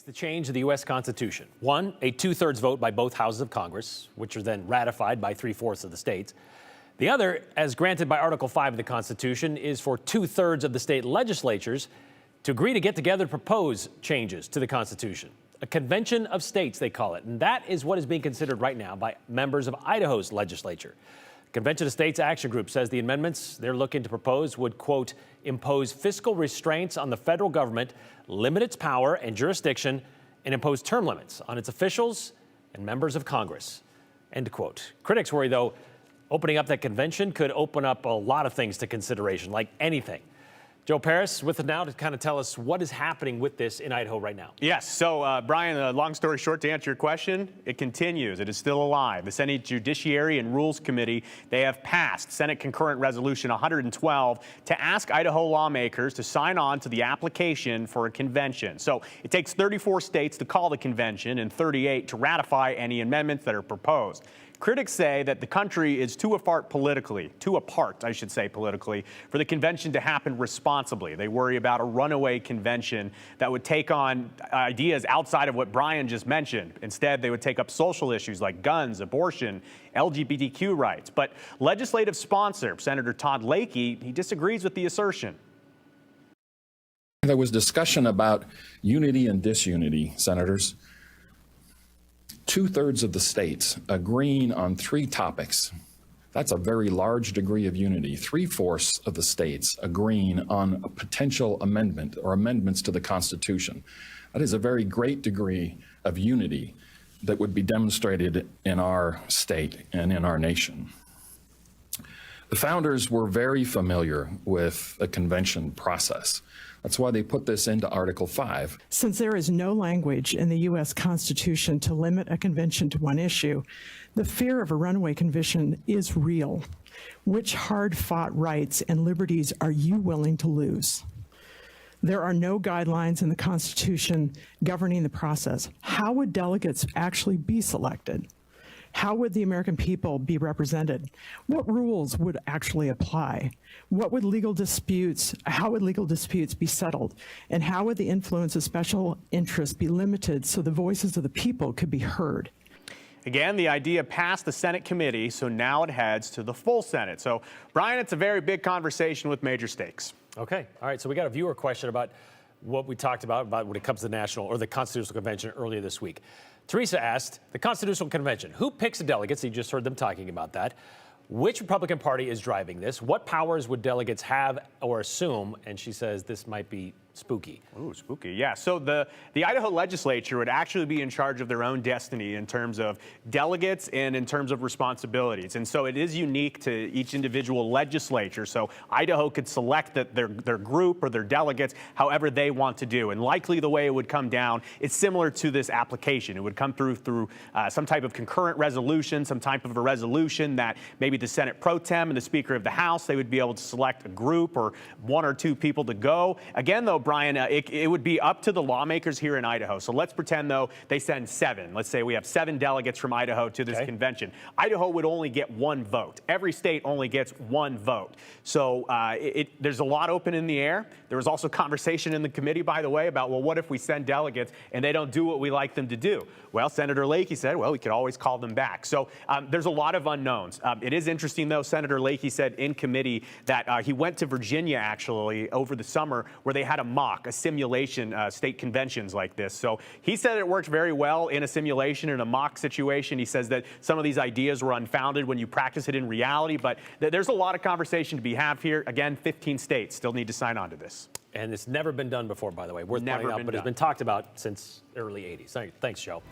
The change of the U.S. Constitution. One, a two-thirds vote by both houses of Congress, which are then ratified by three-fourths of the states. The other, as granted by Article 5 of the Constitution, is for two-thirds of the state legislatures to agree to get together to propose changes to the Constitution. A convention of states, they call it. And that is what is being considered right now by members of Idaho's legislature. Convention of States Action Group says the amendments they're looking to propose would, quote, impose fiscal restraints on the federal government, limit its power and jurisdiction, and impose term limits on its officials and members of Congress, end quote. Critics worry, though, opening up that convention could open up a lot of things to consideration, like anything. Joe Paris with us now to kind of tell us what is happening with this in Idaho right now. Yes. So, Brian, long story short, to answer your question, it continues. It is still alive. The Senate Judiciary and Rules Committee, they have passed Senate Concurrent Resolution 112 to ask Idaho lawmakers to sign on to the application for a convention. So it takes 34 states to call the convention and 38 to ratify any amendments that are proposed. Critics say that the country is too apart politically, for the convention to happen responsibly. They worry about a runaway convention that would take on ideas outside of what Brian just mentioned. Instead, they would take up social issues like guns, abortion, LGBTQ rights. But legislative sponsor, Senator Todd Lakey, he disagrees with the assertion. There was discussion about unity and disunity, senators. Two-thirds of the states agreeing on three topics. That's a very large degree of unity. Three-fourths of the states agreeing on a potential amendment or amendments to the Constitution. That is a very great degree of unity that would be demonstrated in our state and in our nation. The founders were very familiar with the convention process. That's why they put this into Article 5. Since there is no language in the U.S. Constitution to limit a convention to one issue, the fear of a runaway convention is real. Which hard-fought rights and liberties are you willing to lose? There are no guidelines in the Constitution governing the process. How would delegates actually be selected? How would the American people be represented? What rules would actually apply? How would legal disputes be settled? And how would the influence of special interests be limited so the voices of the people could be heard? Again, the idea passed the Senate committee, so now it heads to the full Senate. So, Brian, it's a very big conversation with major stakes. Okay. All right. So we got a viewer question about what we talked about when it comes to the National or the Constitutional Convention earlier this week. Teresa asked, the Constitutional Convention, who picks the delegates? You just heard them talking about that. Which Republican Party is driving this? What powers would delegates have or assume? And she says this might be spooky. Ooh, spooky. Yeah. So the Idaho legislature would actually be in charge of their own destiny in terms of delegates and in terms of responsibilities. And so it is unique to each individual legislature. So Idaho could select their group or their delegates however they want to do. And likely the way it would come down is similar to this application. It would come through some type of concurrent resolution, some type of a resolution that maybe the Senate pro tem and the Speaker of the House, they would be able to select a group or one or two people to go. Again, though, Brian, it would be up to the lawmakers here in Idaho. So let's pretend, though, they send 7. Let's say we have 7 delegates from Idaho to this convention. Idaho would only get 1 vote. Every state only gets 1 vote. So there's a lot open in the air. There was also conversation in the committee, by the way, about, well, what if we send delegates and they don't do what we like them to do? Well, Senator Lakey said, well, we could always call them back. So there's a lot of unknowns. It is interesting, though, Senator Lakey said in committee that he went to Virginia, actually, over the summer where they had a simulation, state conventions like this. So he said it worked very well in a simulation, in a mock situation. He says that some of these ideas were unfounded when you practice it in reality, but there's a lot of conversation to be had here. Again, 15 states still need to sign on to this. And it's never been done before, by the way. Worth pointing out, but it's been talked about since early 80s. Thanks, Joe.